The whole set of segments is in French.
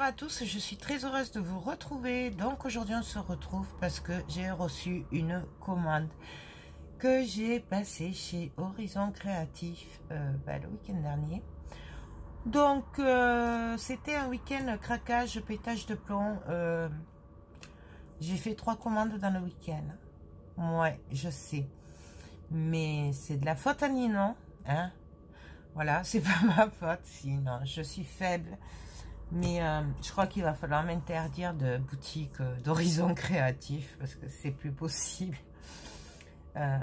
Bonjour à tous, je suis très heureuse de vous retrouver. Donc aujourd'hui on se retrouve parce que j'ai reçu une commande que j'ai passée chez Horizon Créatif le week-end dernier. Donc c'était un week-end craquage, pétage de plomb. J'ai fait 3 commandes dans le week-end. Ouais, je sais. Mais c'est de la faute à Ninon, hein. Voilà, c'est pas ma faute, sinon je suis faible. Mais je crois qu'il va falloir m'interdire de boutique d'Horizon Créatif parce que c'est plus possible.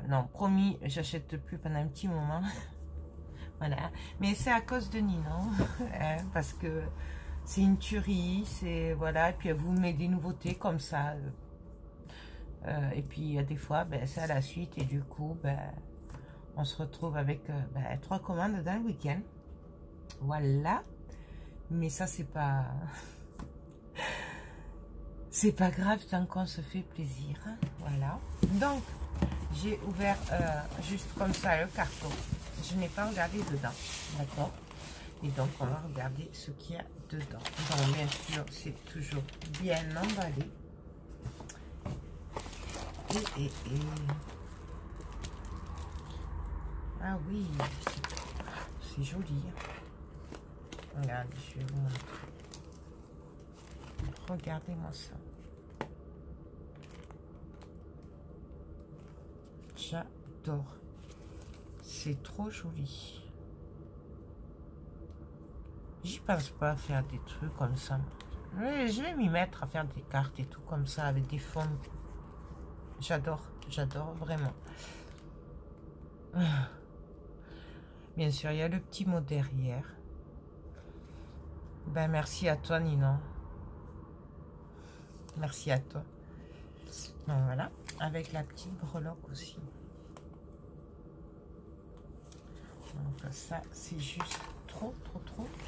Non, promis, j'achète plus pendant un petit moment. Voilà, mais c'est à cause de Ninon, hein, parce que c'est une tuerie, c'est voilà, et puis elle vous met des nouveautés comme ça. Et puis il y a des fois, c'est à la suite et du coup, on se retrouve avec 3 commandes dans le week-end. Voilà. Mais ça, c'est pas grave tant qu'on se fait plaisir. Voilà. Donc, j'ai ouvert juste comme ça le carton. Je n'ai pas regardé dedans. D'accord. Et donc, on va regarder ce qu'il y a dedans. Donc, bien sûr, c'est toujours bien emballé. Ah oui, c'est joli. Regardez, je vais vous montrer. Regardez-moi ça. J'adore. C'est trop joli. J'y pense pas à faire des trucs comme ça. Mais je vais m'y mettre à faire des cartes et tout comme ça avec des fonds. J'adore, j'adore vraiment. Bien sûr, il y a le petit mot derrière. Merci à toi, Ninon. Merci à toi. Donc voilà, avec la petite breloque aussi. Donc ça, c'est juste trop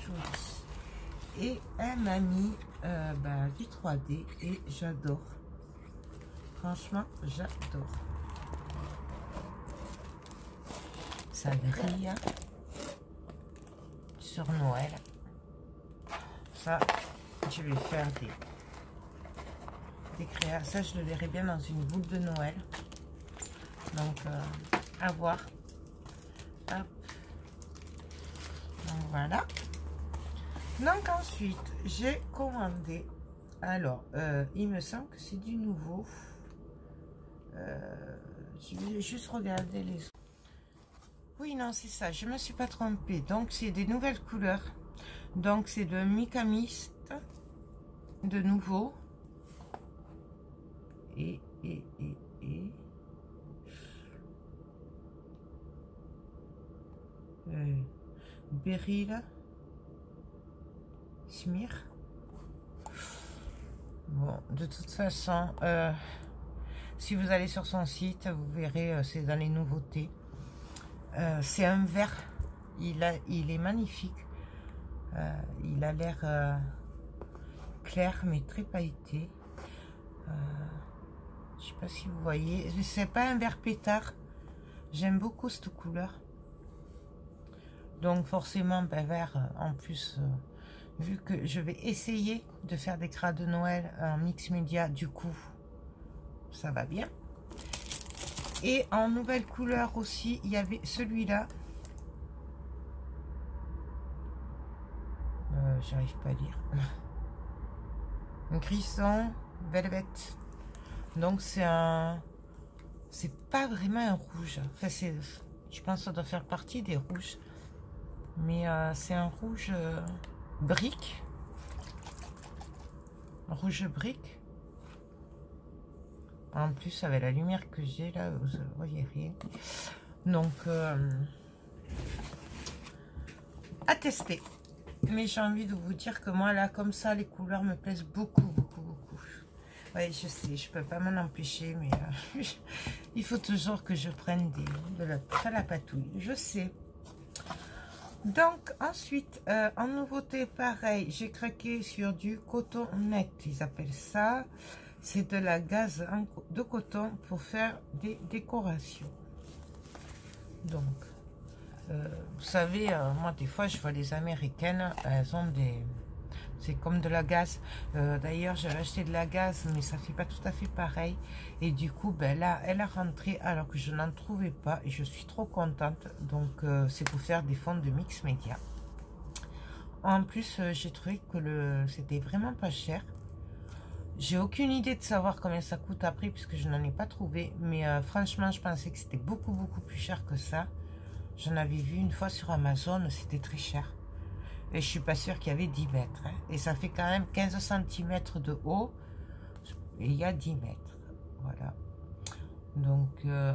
joli. Et elle m'a mis du 3D et j'adore. Franchement, j'adore. Ça brille sur Noël. Ça, je vais faire des créas. Ça, je le verrai bien dans une boule de Noël. Donc, à voir. Hop. Donc, voilà. Donc, ensuite, j'ai commandé. Alors, il me semble que c'est du nouveau. Je vais juste regarder les... Oui, non, c'est ça. Je me suis pas trompée. Donc, c'est des nouvelles couleurs. Donc, c'est de Micamist. De nouveau. Et Beryl Smir. Bon, de toute façon, si vous allez sur son site, vous verrez, c'est dans les nouveautés. C'est un vert, il est magnifique. Il a l'air clair mais très pailleté. Je sais pas si vous voyez, c'est pas un vert pétard. J'aime beaucoup cette couleur. Donc forcément, vert en plus, vu que je vais essayer de faire des crânes de Noël en mix média, du coup, ça va bien. Et en nouvelle couleur aussi, il y avait celui-là. J'arrive pas à lire. Un grisson velvet. Donc c'est pas vraiment un rouge. Enfin, je pense que ça doit faire partie des rouges. Mais c'est un rouge brique. Rouge brique. En plus, avec la lumière que j'ai là, vous ne voyez rien. Donc, à tester. Mais j'ai envie de vous dire que moi, là, comme ça, les couleurs me plaisent beaucoup. Oui, je sais, je peux pas m'en empêcher, mais il faut toujours que je prenne de la patouille. Je sais. Donc, ensuite, en nouveauté, pareil, j'ai craqué sur du coton net, ils appellent ça. C'est de la gaze de coton pour faire des décorations. Donc, vous savez, moi, des fois, je vois les Américaines, elles ont C'est comme de la gaze. D'ailleurs, j'avais acheté de la gaze, mais ça fait pas tout à fait pareil. Et du coup, ben là, elle a rentré alors que je n'en trouvais pas. Et je suis trop contente. Donc, c'est pour faire des fonds de mix média. En plus, j'ai trouvé que c'était vraiment pas cher. J'ai aucune idée de savoir combien ça coûte après, puisque je n'en ai pas trouvé. Mais franchement, je pensais que c'était beaucoup, beaucoup plus cher que ça. J'en avais vu une fois sur Amazon, c'était très cher. Et je suis pas sûre qu'il y avait 10 mètres. Hein. Et ça fait quand même 15 cm de haut. Et il y a 10 mètres. Voilà. Donc,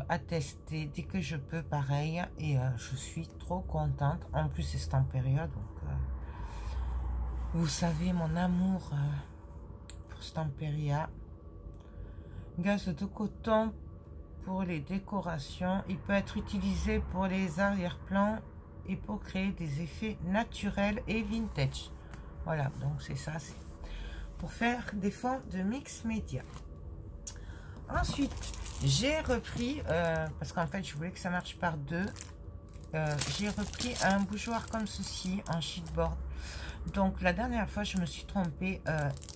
à tester dès que je peux, pareil. Et je suis trop contente. En plus, c'est en période. Donc, vous savez, mon amour pour Stamperia. Gaz de coton pour les décorations. Il peut être utilisé pour les arrière-plans et pour créer des effets naturels et vintage. Voilà, donc c'est ça, c'est pour faire des fonds de mix média. Ensuite, j'ai repris, parce qu'en fait, je voulais que ça marche par deux, j'ai repris un bougeoir comme ceci, en sheetboard. Donc, la dernière fois, je me suis trompée,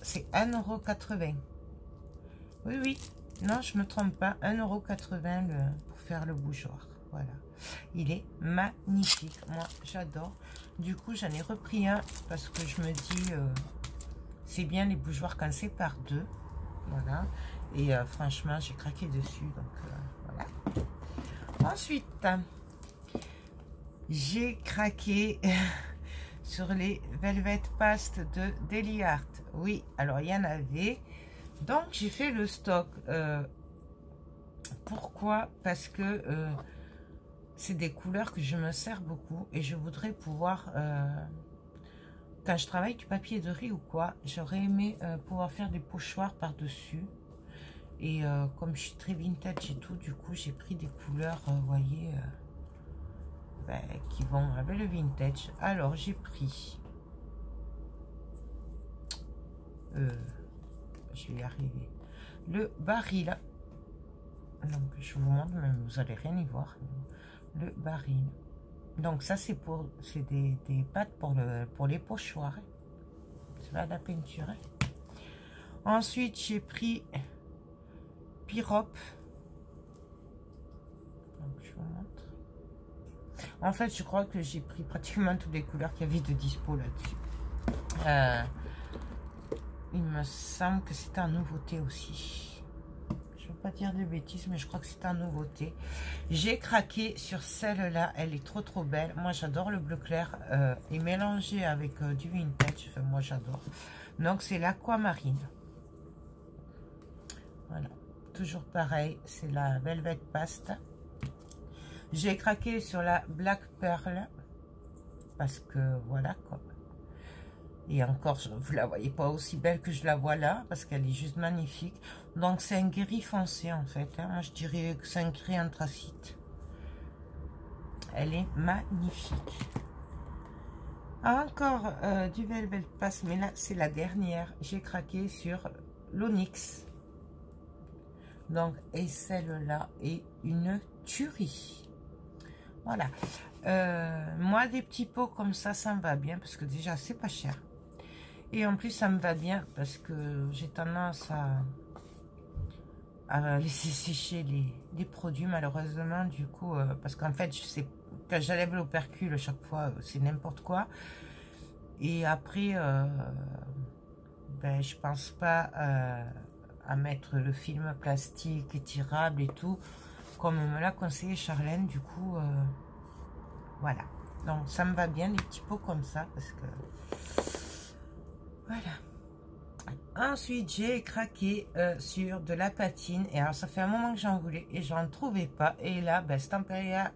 c'est 1,80 €. Oui, oui, non, je me trompe pas, 1,80 € pour faire le bougeoir. Voilà. Il est magnifique. Moi, j'adore. Du coup, j'en ai repris un parce que je me dis, c'est bien les bougeoirs quand c'est par deux. Voilà. Et franchement, j'ai craqué dessus. Donc, voilà. Ensuite, j'ai craqué sur les Velvet Past de Deli Art. Oui, alors il y en avait. Donc, j'ai fait le stock. Pourquoi? Parce que c'est des couleurs que je me sers beaucoup et je voudrais pouvoir, quand je travaille du papier de riz ou quoi, j'aurais aimé pouvoir faire des pochoirs par-dessus. Et comme je suis très vintage et tout, du coup, j'ai pris des couleurs, vous voyez, ben, qui vont avec le vintage. Alors, j'ai pris, je vais y arriver, le baril. Donc, je vous montre, mais vous n'allez rien y voir. Le baril. Donc, ça, c'est des pâtes pour les pochoirs. C'est là la peinture. Hein. Ensuite, j'ai pris Pirop. Donc, je vous montre. En fait, je crois que j'ai pris pratiquement toutes les couleurs qu'il y avait de dispo là-dessus. Il me semble que c'est en nouveauté aussi. Je ne veux pas dire de bêtises, mais je crois que c'est en nouveauté. J'ai craqué sur celle-là. Elle est trop trop belle. Moi, j'adore le bleu clair. Et mélangé avec du vintage. Enfin, moi, j'adore. Donc, c'est l'aquamarine. Voilà. Toujours pareil. C'est la Velvet Past. J'ai craqué sur la Black Pearl. Parce que, voilà, quoi. Et encore, vous ne la voyez pas aussi belle que je la vois là, parce qu'elle est juste magnifique. Donc, c'est un gris foncé, en fait. Hein. Moi, je dirais que c'est un gris anthracite. Elle est magnifique. Encore du Velvet Pass, mais là, c'est la dernière. J'ai craqué sur l'Onyx. Donc, et celle-là est une tuerie. Voilà. Moi, des petits pots comme ça me va bien, parce que déjà, c'est pas cher. Et en plus, ça me va bien parce que j'ai tendance à laisser sécher les produits, malheureusement, du coup, parce qu'en fait, je sais, quand j'enlève l'opercule, chaque fois, c'est n'importe quoi. Et après, ben, je pense pas à mettre le film plastique étirable et tout, comme me l'a conseillé Charlène, du coup, voilà. Donc, ça me va bien, les petits pots comme ça, parce que... Voilà. Ensuite, j'ai craqué sur de la patine. Et alors, ça fait un moment que j'en voulais et j'en trouvais pas. Et là, ben, Stamperia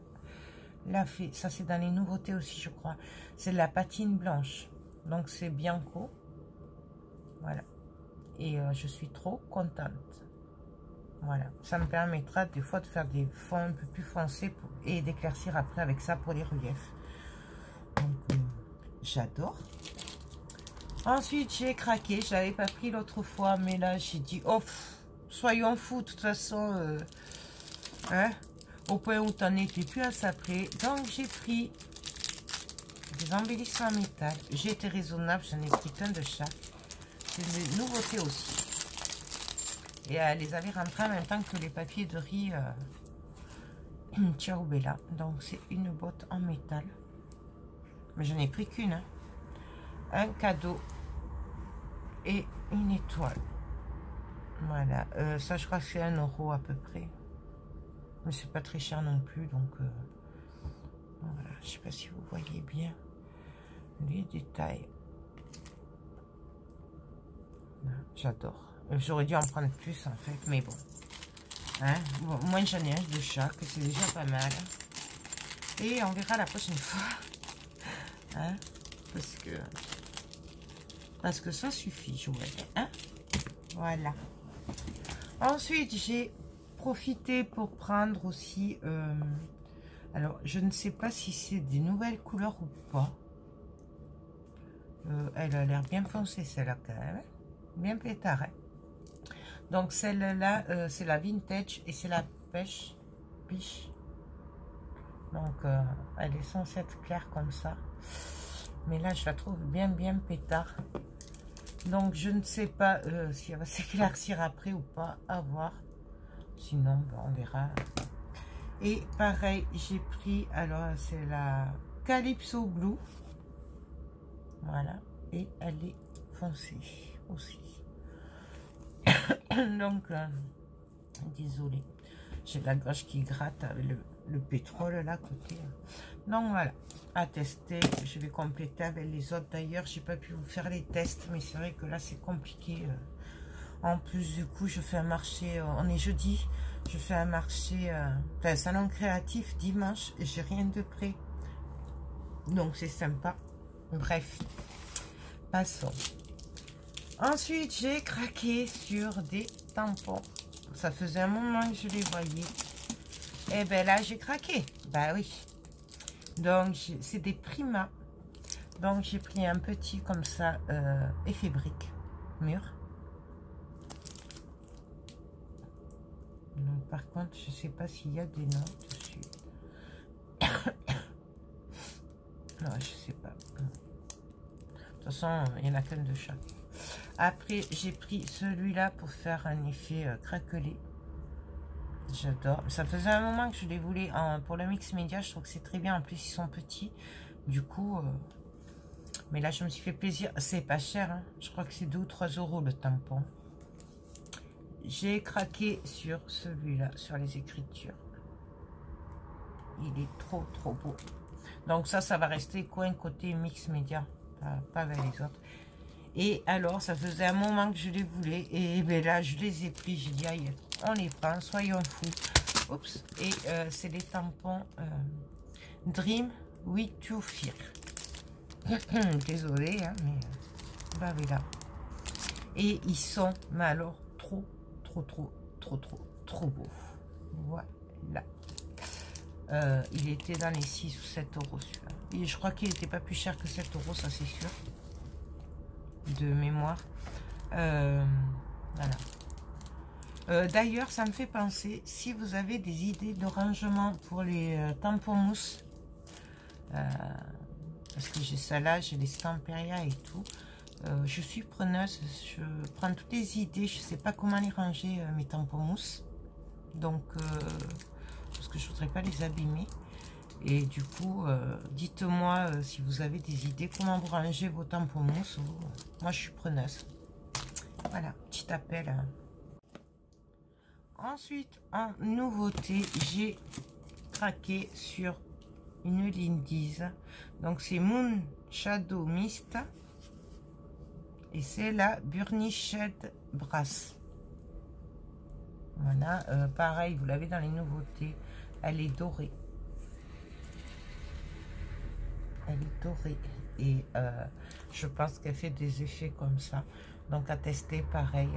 l'a fait. Ça, c'est dans les nouveautés aussi, je crois. C'est de la patine blanche. Donc, c'est Bianco. Voilà. Et je suis trop contente. Voilà. Ça me permettra des fois de faire des fonds un peu plus foncés et d'éclaircir après avec ça pour les reliefs. Donc, j'adore. Ensuite, j'ai craqué. Je l'avais pas pris l'autre fois, mais là, j'ai dit, oh, soyons fous, de toute façon, hein, au point où t'en étais plus à s'appeler. Donc, j'ai pris des embellissants en métal. J'ai été raisonnable, j'en ai pris plein de chaque. C'est une nouveauté aussi. Et elle les avait rentrés en même temps que les papiers de riz Ciao Bella. Donc c'est une botte en métal. Mais je n'ai pris qu'une. Hein. Un cadeau et une étoile. Voilà. Ça je crois que c'est 1 € à peu près. Mais c'est pas très cher non plus. Donc voilà. Je sais pas si vous voyez bien les détails. J'adore. J'aurais dû en prendre plus en fait. Mais bon. Hein, bon, moi j'en ai un de chaque, c'est déjà pas mal. Et on verra la prochaine fois. Hein, parce que ça suffit, je vois. Hein, voilà. Ensuite, j'ai profité pour prendre aussi... alors, je ne sais pas si c'est des nouvelles couleurs ou pas. Elle a l'air bien foncée, celle-là, quand même. Bien pétard, hein. Donc celle-là, c'est la vintage et c'est la pêche. Donc elle est censée être claire comme ça. Mais là, je la trouve bien pétard. Donc je ne sais pas si elle va s'éclaircir après ou pas. À voir. Sinon, ben, on verra. Et pareil, j'ai pris, alors c'est la Calypso Blue. Voilà. Et elle est foncée aussi. Donc, désolé, j'ai la gorge qui gratte avec le pétrole là à côté. Donc voilà, à tester. Je vais compléter avec les autres. D'ailleurs, j'ai pas pu vous faire les tests, mais c'est vrai que là c'est compliqué. En plus, du coup, je fais un marché. On est jeudi. Je fais un marché, enfin, salon créatif dimanche et j'ai rien de prêt. Donc c'est sympa. Bref, passons. Ensuite, j'ai craqué sur des tampons. Ça faisait un moment que je les voyais. Et bien là, j'ai craqué. Bah oui. Donc, c'est des Prima. Donc, j'ai pris un petit comme ça, effet brique, mûr. Donc, par contre, je sais pas s'il y a des noms dessus. Non, je sais pas. De toute façon, il y en a qu'un de chaque. Après, j'ai pris celui-là pour faire un effet craquelé. J'adore. Ça faisait un moment que je les voulais pour le mix média. Je trouve que c'est très bien. En plus, ils sont petits. Du coup, mais là, je me suis fait plaisir. C'est pas cher. Hein. Je crois que c'est 2 ou 3 € le tampon. J'ai craqué sur celui-là, sur les écritures. Il est trop beau. Donc ça va rester coin côté mix média. Pas avec les autres. Et alors, ça faisait un moment que je les voulais. Et bien là, je les ai pris. J'ai dit, aïe, on les prend, soyons fous. Oups. Et c'est les tampons Dream with You Fear. Désolée, hein, mais bah voilà. Et ils sont, mais alors, trop beaux. Voilà. Il était dans les 6 ou 7 € celui-là. Et je crois qu'il n'était pas plus cher que 7 €, ça c'est sûr. De mémoire. Voilà. D'ailleurs, ça me fait penser, si vous avez des idées de rangement pour les tampons mousse, parce que j'ai ça là, j'ai les Stamperia et tout, je suis preneuse, je prends toutes les idées, je sais pas comment les ranger mes tampons mousse, donc parce que je voudrais pas les abîmer. Et du coup, dites-moi si vous avez des idées, comment vous rangez vos tampons mousse. Moi, je suis preneuse. Voilà, petit appel. Hein. Ensuite, en nouveauté, j'ai craqué sur une Lindy's. Donc, c'est Moon Shadow Mist. Et c'est la Burnished Brass. Voilà, pareil, vous l'avez dans les nouveautés. Elle est dorée. Elle est dorée et je pense qu'elle fait des effets comme ça. Donc à tester pareil.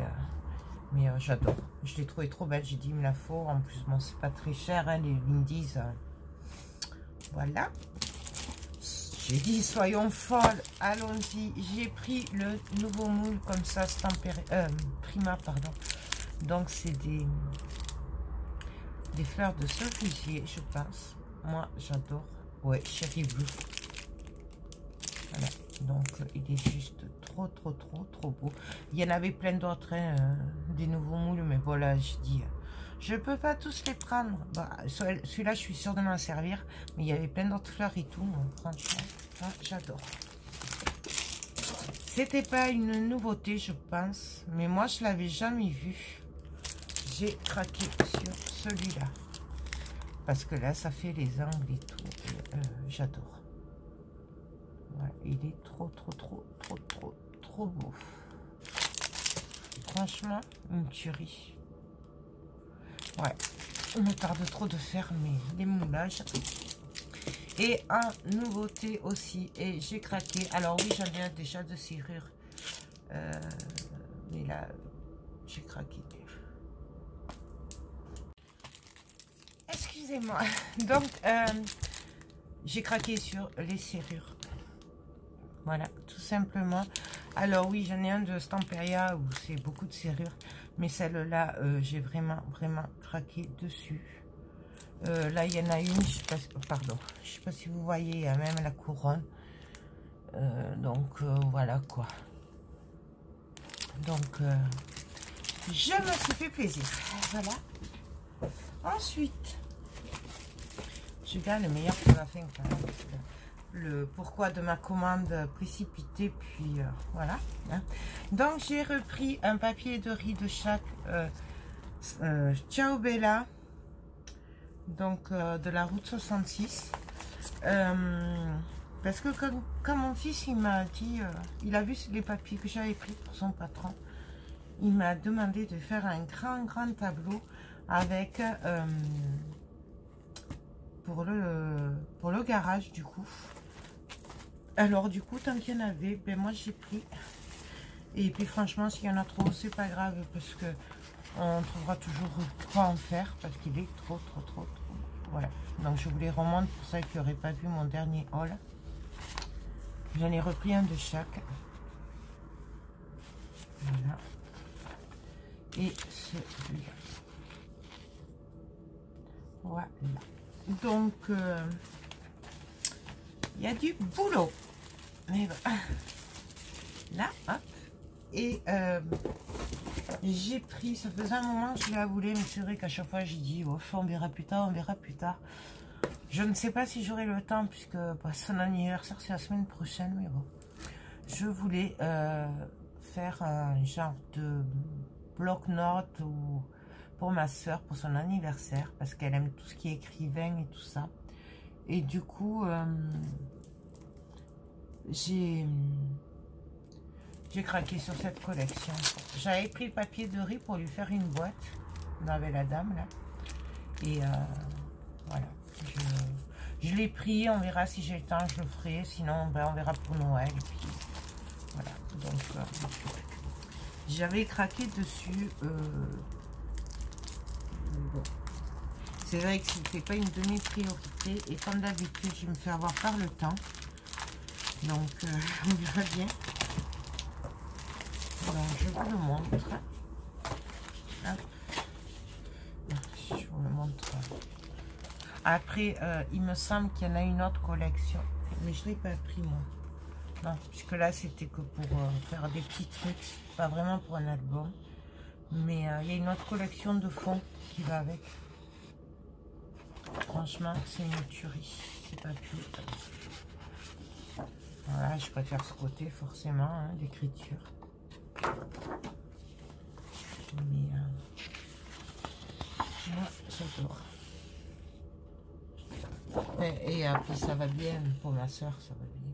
Mais j'adore. Je l'ai trouvée trop belle. J'ai dit il me la faut. En plus, bon, c'est pas très cher hein, les Lindy's. Voilà. J'ai dit soyons folles. Allons-y. J'ai pris le nouveau moule comme ça, Prima, pardon. Donc c'est des fleurs de cerisier, je pense. Moi, j'adore. Ouais, Cherry Blue. Voilà, donc il est juste trop beau. Il y en avait plein d'autres, hein, des nouveaux moules, mais voilà, je dis, je peux pas tous les prendre. Bah, celui-là, je suis sûre de m'en servir, mais il y avait plein d'autres fleurs et tout, franchement, ça, j'adore. C'était pas une nouveauté, je pense, mais moi, je l'avais jamais vu. J'ai craqué sur celui-là, parce que là, ça fait les angles et tout, j'adore. Ouais, il est trop beau. Franchement, une tuerie. Ouais, on me tarde trop de faire les moulages. Et en nouveauté aussi, et j'ai craqué. Alors oui, j'en ai déjà de serrure. Mais là, j'ai craqué. Excusez-moi. Donc, j'ai craqué sur les serrures. Voilà, tout simplement. Alors oui, j'en ai un de Stamperia où c'est beaucoup de serrures. Mais celle-là, j'ai vraiment craqué dessus. Là, il y en a une, je sais pas, pardon, je sais pas si vous voyez, il y a même la couronne. Donc, voilà quoi. Donc, je me suis fait plaisir. Voilà. Ensuite, je garde le meilleur pour la fin quand même. Le pourquoi de ma commande précipitée, puis voilà, hein. Donc j'ai repris un papier de riz de chaque Ciao Bella, donc de la route 66, parce que quand mon fils il m'a dit, il a vu les papiers que j'avais pris pour son patron, il m'a demandé de faire un grand tableau avec pour le garage du coup. Alors du coup, tant qu'il y en avait, ben moi j'ai pris. Et puis franchement, s'il y en a trop, c'est pas grave parce que on trouvera toujours quoi en faire parce qu'il est trop. Voilà. Donc je vous les remonte pour ceux qui n'auraient pas vu mon dernier haul. J'en ai repris un de chaque. Voilà. Et celui-là. Voilà. Donc il y a du boulot. Mais voilà. Là, hop. Et j'ai pris, ça faisait un moment que je la voulais, mais c'est vrai qu'à chaque fois j'ai dit, oh, on verra plus tard, Je ne sais pas si j'aurai le temps, puisque bah, son anniversaire c'est la semaine prochaine, mais bon. Je voulais faire un genre de bloc-notes pour ma soeur, pour son anniversaire, parce qu'elle aime tout ce qui est écrivain et tout ça. Et du coup, j'ai craqué sur cette collection. J'avais pris le papier de riz pour lui faire une boîte. On avait la dame là. Et voilà. Je l'ai pris. On verra si j'ai le temps, je le ferai. Sinon, ben, on verra pour Noël. Et puis voilà. Donc, j'avais craqué dessus. Bon. C'est vrai que c'était pas une de mes priorités. Et comme d'habitude, je me fais avoir par le temps. Donc, on verra bien. Donc, je vous le montre. Hop. Je vous le montre. Après, il me semble qu'il y en a une autre collection. Mais je ne l'ai pas pris, moi. Non, puisque là, c'était que pour faire des petits trucs. Pas vraiment pour un album. Mais il y a une autre collection de fonds qui va avec. Franchement, c'est une tuerie. C'est pas plus. Voilà, je préfère ce côté, forcément, hein, d'écriture. Mais moi j'adore. Et après ça va bien pour ma soeur, ça va bien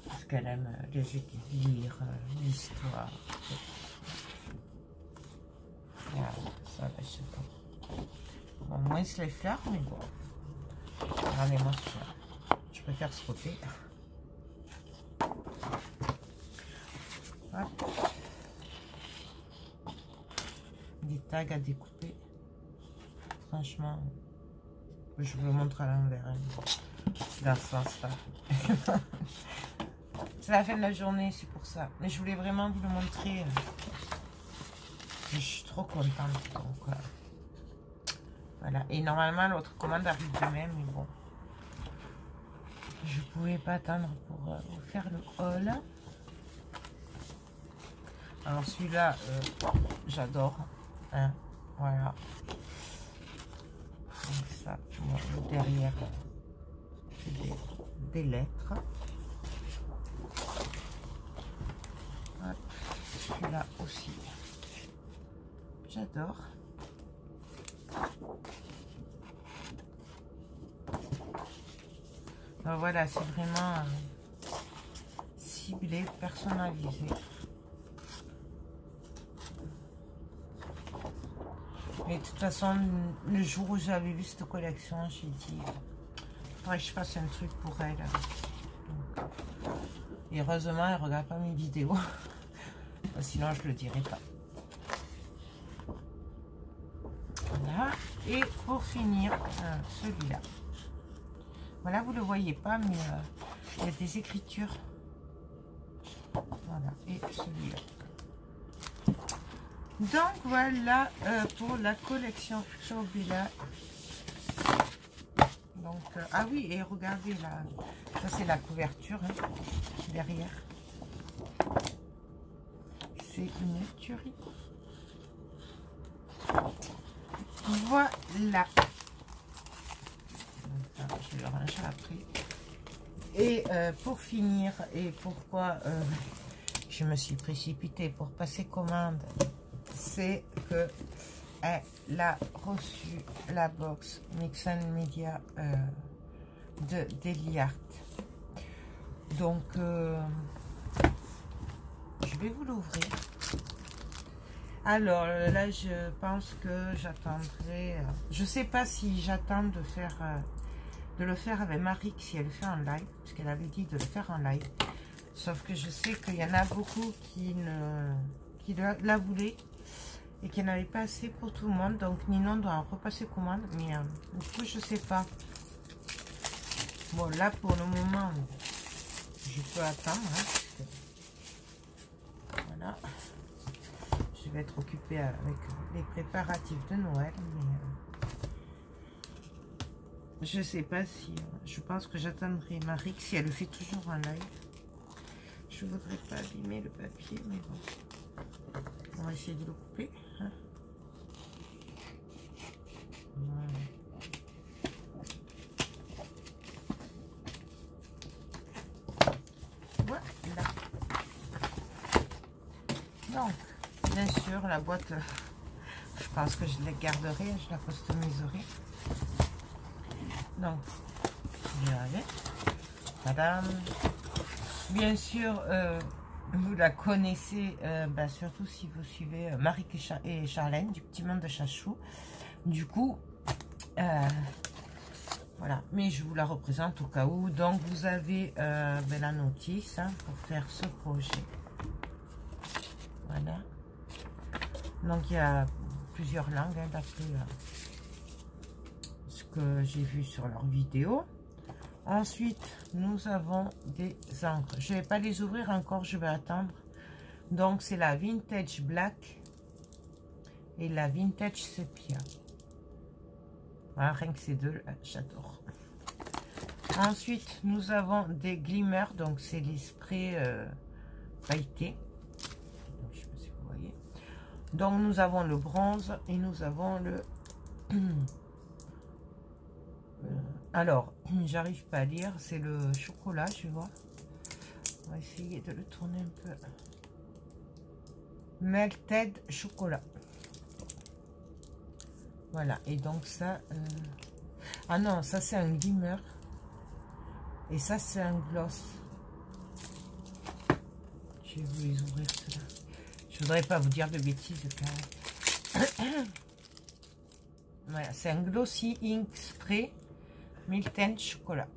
parce qu'elle aime lire l'histoire. Voilà, ça va, j'adore. Bon, moins les fleurs, mais bon. Regardez-moi ça. Je préfère ce côté. Hop. Des tags à découper. Franchement, je vous le montre à l'envers. La fin, ça. C'est la fin de la journée, c'est pour ça. Mais je voulais vraiment vous le montrer. Je suis trop contente. Donc, voilà. Et normalement, l'autre commande arrive demain, mais bon. je pouvais pas attendre pour vous faire le haul. Alors celui-là, j'adore. Hein, voilà. Donc ça, bon, derrière, c'est des lettres. Celui-là aussi, j'adore. Donc voilà, c'est vraiment ciblé, personnalisé. Mais de toute façon, le jour où j'avais vu cette collection, j'ai dit, faudrait que je fasse un truc pour elle. Donc, et heureusement, elle ne regarde pas mes vidéos. Sinon, je ne le dirais pas. Voilà. Et pour finir, celui-là. Voilà, vous ne le voyez pas, mais il y a des écritures. Voilà. Et celui-là. Donc voilà pour la collection Chobila. Donc ah oui, et regardez là, ça c'est la couverture hein, derrière. C'est une tuerie. Voilà. Donc, je le range après. Et pour finir, et pourquoi je me suis précipitée pour passer commande, c'est que elle a reçu la box Mix and Media de Deli Art. Donc je vais vous l'ouvrir. Alors là, je pense que j'attendrai. Je sais pas si j'attends de faire de le faire avec Marie si elle le fait en live, parce qu'elle avait dit de le faire en live. Sauf que je sais qu'il y en a beaucoup qui la voulaient et qui n'avaient pas assez pour tout le monde. Donc Ninon doit repasser commande, mais du coup je sais pas. Bon là pour le moment, je peux attendre. Hein, voilà. Je vais être occupée avec les préparatifs de Noël, mais je sais pas si. Je pense que j'attendrai Marie si elle le fait toujours en live. Je voudrais pas abîmer le papier, mais bon. On va essayer de le couper. Hein. Voilà. Voilà. Donc, bien sûr, la boîte, je pense que je la garderai, je la customiserai. Donc, regardez. Madame. Bien sûr, vous la connaissez, surtout si vous suivez Marie et Charlène du Petit Monde de Chachou. Du coup, voilà. Mais je vous la représente au cas où. Donc, vous avez la notice hein, pour faire ce projet. Voilà. Donc, il y a plusieurs langues hein, d'après ce que j'ai vu sur leur vidéo. Ensuite, nous avons des encres. Je ne vais pas les ouvrir encore, je vais attendre. Donc, c'est la Vintage Black et la Vintage Sepia. Voilà, rien que ces deux, j'adore. Ensuite, nous avons des glimmers. Donc, c'est les sprays pailletés. Je ne sais pas si vous voyez. Donc, nous avons le bronze et nous avons le... alors, j'arrive pas à lire, c'est le chocolat, tu vois. On va essayer de le tourner un peu. Melted chocolat. Voilà, et donc ça... Ah non, ça c'est un glimmer. Et ça c'est un gloss. Je vais vous les ouvrir ceux-là. Je voudrais pas vous dire de bêtises quand même. Voilà, c'est un Glossy Ink Spray. Milten chocolat.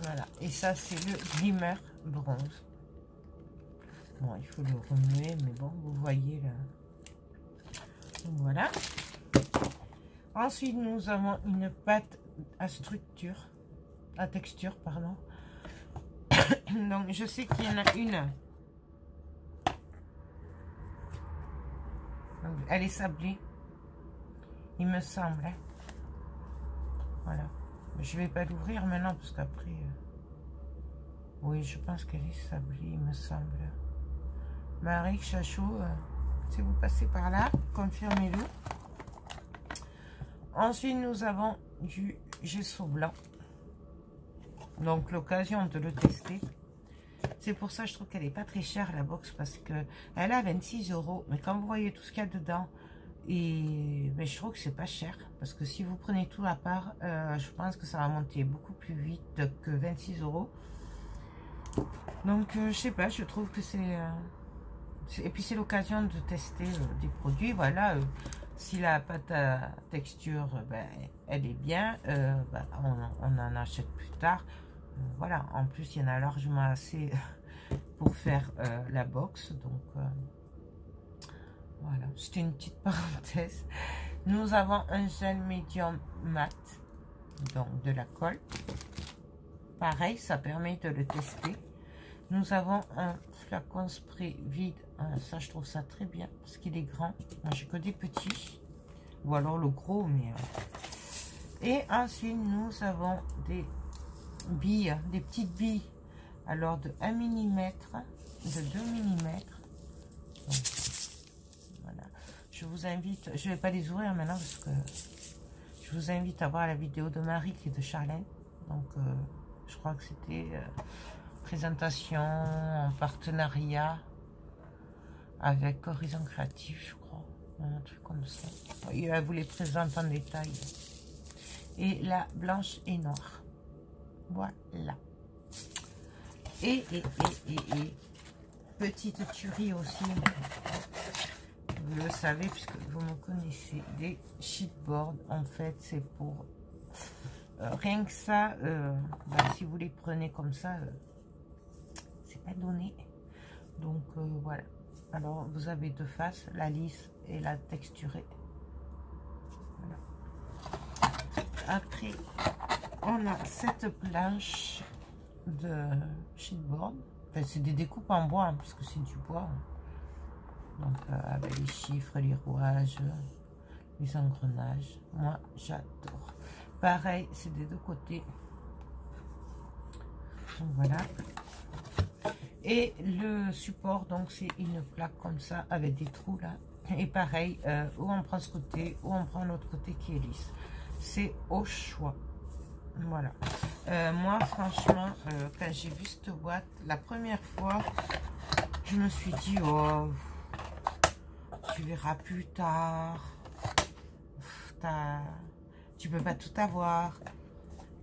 Voilà. Et ça, c'est le glimmer bronze. Bon, il faut le remuer, mais bon, vous voyez là. Donc, voilà. Ensuite, nous avons une pâte à structure, à texture, pardon. Donc, je sais qu'il y en a une. Donc, elle est sablée, il me semble. Hein. Voilà. Je vais pas l'ouvrir maintenant parce qu'après... oui, je pense qu'elle est sablée, il me semble. Marie Chachot, si vous passez par là, confirmez-le. Ensuite, nous avons du gesso blanc. Donc, l'occasion de le tester. C'est pour ça que je trouve qu'elle n'est pas très chère, la box, parce que elle a 26 €. Mais quand vous voyez tout ce qu'il y a dedans, mais je trouve que c'est pas cher. Parce que si vous prenez tout à part, je pense que ça va monter beaucoup plus vite que 26 €. Donc, je sais pas, je trouve que c'est... et puis, c'est l'occasion de tester des produits. Voilà, si la pâte à texture, ben, elle est bien, ben, on en achète plus tard. Voilà, en plus, il y en a largement assez pour faire la box. Donc, voilà, c'était une petite parenthèse. Nous avons un gel médium mat, donc de la colle. Pareil, ça permet de le tester. Nous avons un flacon spray vide. Ça, je trouve ça très bien parce qu'il est grand. Moi, j'ai que des petits. Ou alors le gros, mais... Et ensuite, nous avons des billes, des petites billes. Alors, de 1 mm, de 2 mm. Donc, voilà. Je vous invite... Je ne vais pas les ouvrir maintenant parce que... Je vous invite à voir la vidéo de Marie et de Charlène. Donc, je crois que c'était... présentation en partenariat avec Horizon Créatif, je crois, un truc comme ça. Elle vous les présente en détail. Et la blanche et noire. Voilà. Et petite tuerie aussi. Vous le savez puisque vous me connaissez. Des sheetboards, en fait, c'est pour rien que ça. Bah, si vous les prenez comme ça. C'est pas donné, donc voilà. Alors vous avez deux faces, la lisse et la texturée. Voilà. Après on a cette planche de sheetboard, enfin, c'est des découpes en bois hein, parce que c'est du bois, donc avec les chiffres, les rouages, les engrenages. Moi j'adore. Pareil, c'est des deux côtés, donc voilà. Et le support, donc c'est une plaque comme ça avec des trous là. Et pareil, où on prend ce côté, ou on prend l'autre côté qui est lisse. C'est au choix. Voilà. Moi, franchement, quand j'ai vu cette boîte, la première fois, je me suis dit, oh, tu verras plus tard. Tu peux pas tout avoir.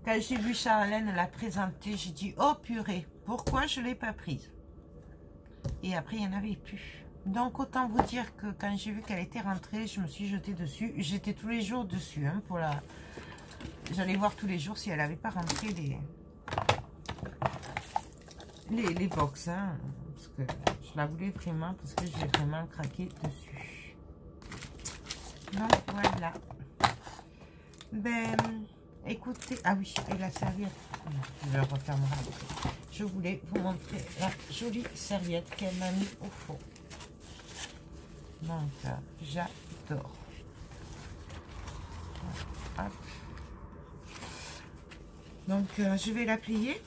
Quand j'ai vu Charlène la présenter, j'ai dit, oh purée, pourquoi je ne l'ai pas prise? Et après, il n'y en avait plus. Donc, autant vous dire que quand j'ai vu qu'elle était rentrée, je me suis jetée dessus. J'étais tous les jours dessus. Hein, pour la... J'allais voir tous les jours si elle n'avait pas rentré les box. Hein, parce que je la voulais vraiment, parce que j'ai vraiment craqué dessus. Donc, voilà. Ben, écoutez... Ah oui, et la serviette. Je le refermerai après. Je voulais vous montrer la jolie serviette qu'elle m'a mis au fond. Donc, j'adore. Voilà. Donc, je vais la plier.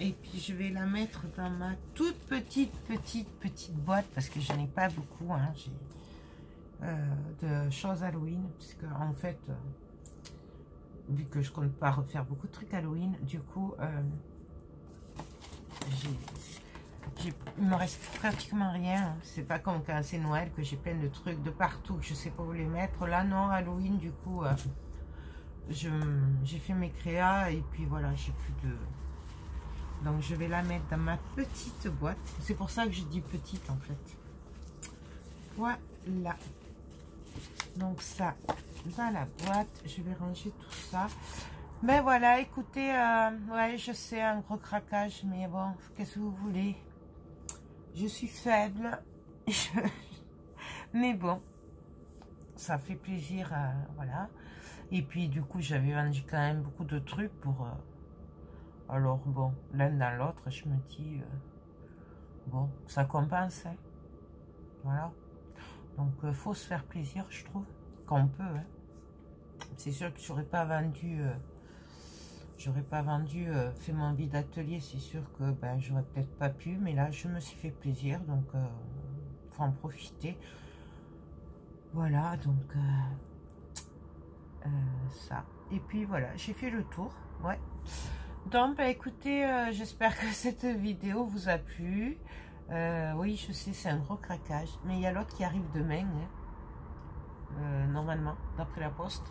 Et puis, je vais la mettre dans ma toute petite boîte. Parce que je n'ai pas beaucoup hein, de choses Halloween. Puisque, en fait, vu que je compte pas refaire beaucoup de trucs Halloween, du coup... il me reste pratiquement rien. C'est pas comme quand c'est Noël que j'ai plein de trucs de partout que je sais pas où les mettre. Là non, Halloween du coup j'ai fait mes créas et puis voilà, j'ai plus de... Donc je vais la mettre dans ma petite boîte. C'est pour ça que je dis petite en fait. Voilà. Donc ça dans la boîte. Je vais ranger tout ça. Mais voilà, écoutez, ouais, je sais, un gros craquage, mais bon, qu'est-ce que vous voulez? Je suis faible, mais bon, ça fait plaisir, voilà. Et puis, du coup, j'avais vendu quand même beaucoup de trucs pour... alors, bon, l'un dans l'autre, je me dis, bon, ça compense, hein, voilà. Donc, faut se faire plaisir, je trouve, quand on peut, hein. C'est sûr que je n'aurais pas vendu... j'aurais pas vendu, fait mon vide atelier, c'est sûr que ben, j'aurais peut-être pas pu, mais là je me suis fait plaisir, donc faut en profiter. Voilà, donc ça. Et puis voilà, j'ai fait le tour, ouais. Donc bah écoutez, j'espère que cette vidéo vous a plu. Oui, je sais, c'est un gros craquage, mais il y a l'autre qui arrive demain, hein, normalement, d'après la poste.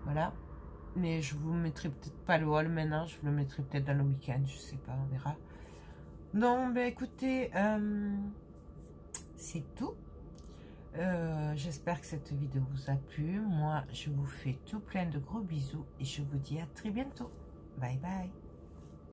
Voilà. Mais je vous mettrai peut-être pas le haul maintenant, je vous le mettrai peut-être dans le week-end, je sais pas, on verra. Donc, ben écoutez, c'est tout. J'espère que cette vidéo vous a plu. Moi, je vous fais tout plein de gros bisous et je vous dis à très bientôt. Bye bye.